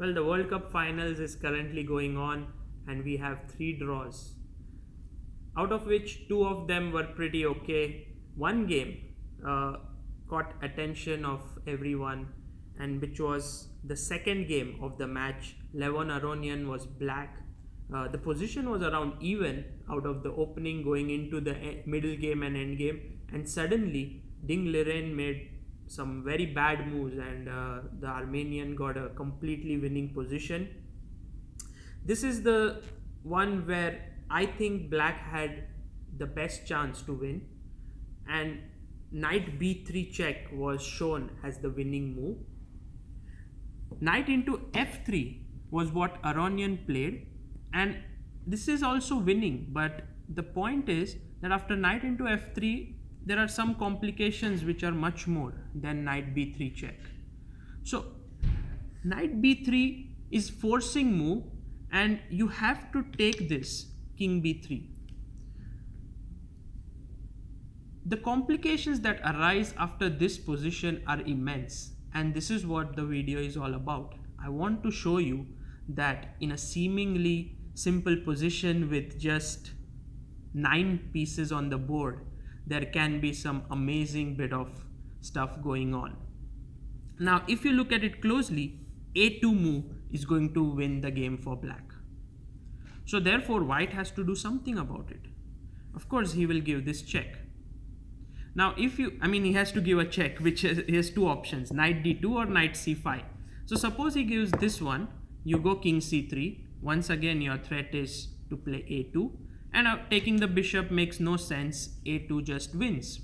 Well, the World Cup finals is currently going on and we have three draws, out of which two of them were pretty okay. One game uh, caught attention of everyone, and which was the second game of the match. Levon Aronian was black. The position was around even out of the opening going into the middle game and end game, and suddenly Ding Liren made some very bad moves, and the Armenian got a completely winning position. This is the one where I think black had the best chance to win, and knight b3 check was shown as the winning move. Knight into f3 was what Aronian played, and this is also winning, but the point is that after knight into f3 there are some complications which are much more than knight b3 check. So knight b3 is forcing move, and you have to take this king b3. The complications that arise after this position are immense, and this is what the video is all about. I want to show you that in a seemingly simple position with just 9 pieces on the board, there can be some amazing bit of stuff going on. Now, if you look at it closely, a2 move is going to win the game for black. So therefore, white has to do something about it. Of course, he will give this check. Now, he has to give a check, which he has two options, knight d2 or knight c5. So suppose he gives this one, you go king c3. Once again, your threat is to play a2. And taking the bishop makes no sense, a2 just wins.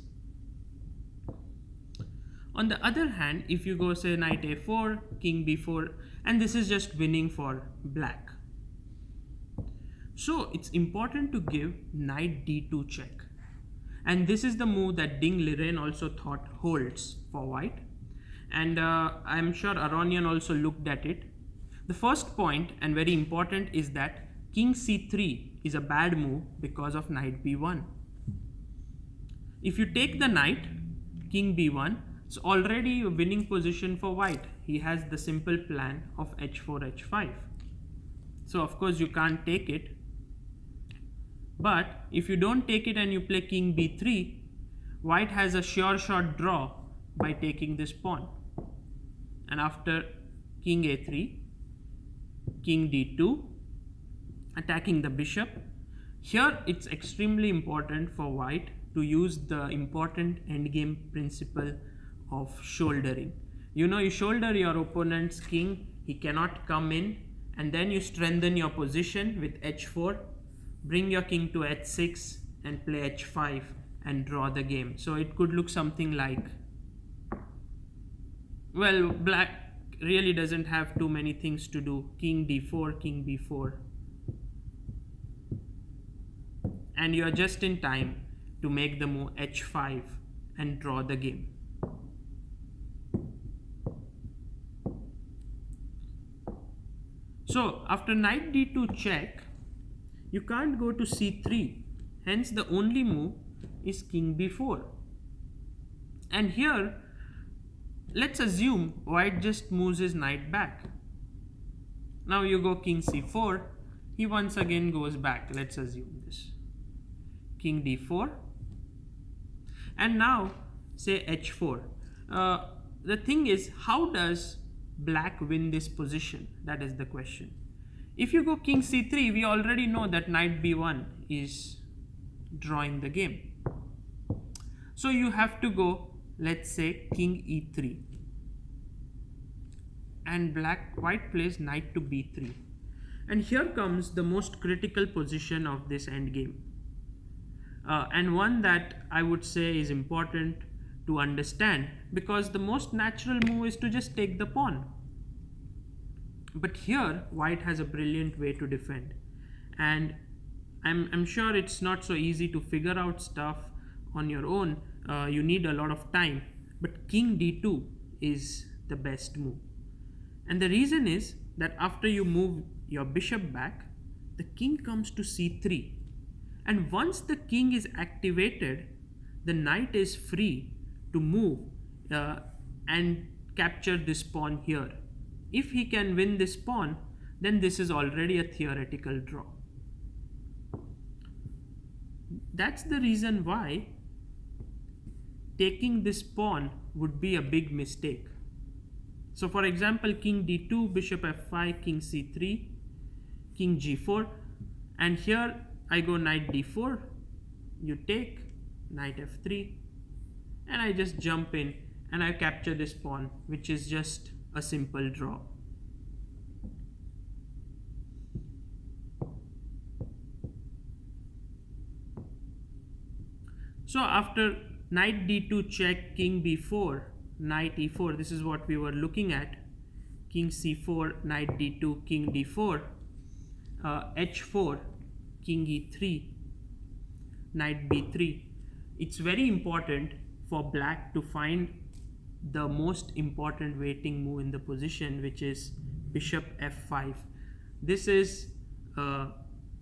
On the other hand, if you go say knight a4, king b4, and this is just winning for black. So it's important to give knight d2 check. And this is the move that Ding Liren also thought holds for white. And I'm sure Aronian also looked at it. The first point, and very important, is that king c3 is a bad move because of knight b1. If you take the knight, king b1, it's already a winning position for white. He has the simple plan of h4, h5. So of course you can't take it. But if you don't take it and you play king b3, white has a sure shot draw by taking this pawn. And after king a3, king d2, attacking the bishop. Here it's extremely important for white to use the important endgame principle of shouldering. You shoulder your opponent's king, he cannot come in, and then you strengthen your position with h4, bring your king to h6 and play h5 and draw the game. So it could look something like, well, black really doesn't have too many things to do. King d4, king b4. And you are just in time to make the move h5 and draw the game. So after knight d2 check, you can't go to c3. Hence the only move is king b4. And here, let's assume white just moves his knight back. Now you go king c4. He once again goes back. Let's assume this. King d4. And now say h4. The thing is, how does black win this position? That is the question. If you go king c3, we already know that knight b1 is drawing the game. So you have to go, let's say, king e3. And white plays knight to b3. And here comes the most critical position of this endgame. And one that I would say is important to understand, because the most natural move is to just take the pawn. But here, white has a brilliant way to defend. And I'm sure it's not so easy to figure out stuff on your own. You need a lot of time. But king d2 is the best move. And the reason is that after you move your bishop back, the king comes to c3. And once the king is activated, the knight is free to move and capture this pawn here. if he can win this pawn, then this is already a theoretical draw. That's the reason why taking this pawn would be a big mistake. So for example, king d2, bishop f5, king c3, king g4, and here I go knight d4, you take, knight f3, and I just jump in and I capture this pawn, which is just a simple draw. So after knight d2 check, king b4, knight e4, this is what we were looking at, king c4, knight d2, king d4, h4, king e3, knight b3. It's very important for black to find the most important waiting move in the position, which is bishop f5. This is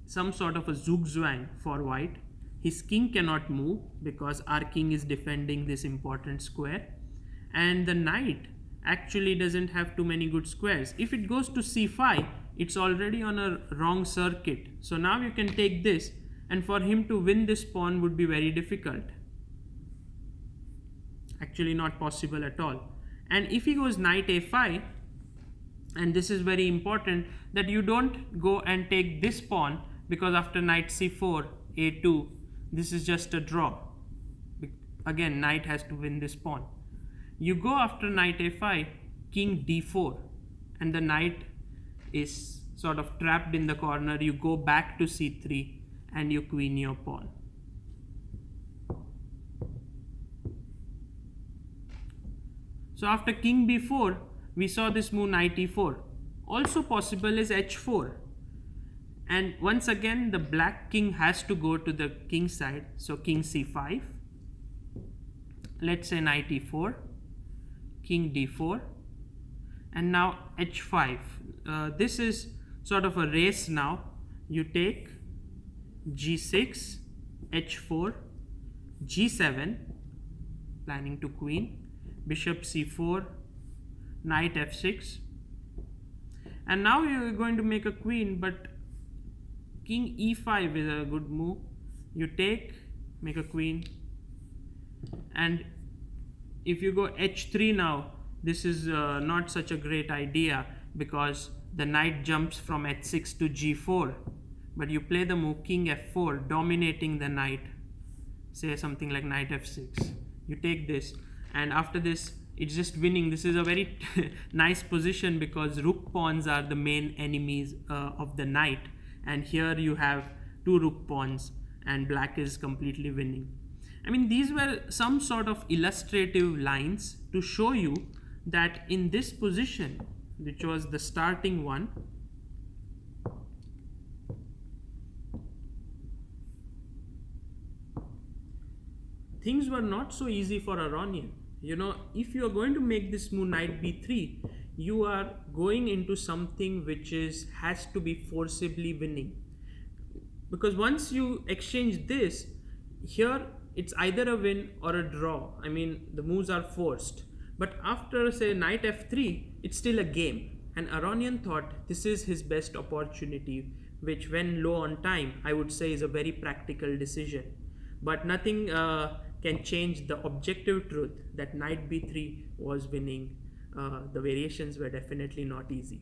some sort of a zugzwang for white. His king cannot move because our king is defending this important square, and the knight actually doesn't have too many good squares. If it goes to c5, it's already on a wrong circuit. So now you can take this, and for him to win this pawn would be very difficult. Actually not possible at all. And if he goes knight a5, and this is very important, that you don't go and take this pawn, because after knight c4, a2, this is just a draw. Again, knight has to win this pawn. You go after knight a5, king d4, and the knight is sort of trapped in the corner. You go back to c3 and you queen your pawn. So after king b4, we saw this move knight e4. Also possible is h4. And once again, the black king has to go to the king side. So king c5. Let's say knight e4, king d4, and now h5. This is sort of a race now. You take g6, h4, g7, planning to queen, bishop c4, knight f6, and now you're going to make a queen, but king e5 is a good move. You take, make a queen, and if you go h3 now, this is not such a great idea because the knight jumps from h6 to g4, but you play the move king f4, dominating the knight, say something like knight f6. You take this, and after this it's just winning. This is a very nice position because rook pawns are the main enemies of the knight, and here you have two rook pawns and black is completely winning. I mean, these were some sort of illustrative lines to show you that in this position, which was the starting one, things were not so easy for Aronian. You know, if you are going to make this move knight b3, you are going into something which has to be forcibly winning. Because once you exchange this, here it's either a win or a draw. I mean, the moves are forced. But after, say, knight f3, it's still a game. And Aronian thought this is his best opportunity, which when low on time, I would say is a very practical decision. But nothing can change the objective truth that knight b3 was winning. The variations were definitely not easy.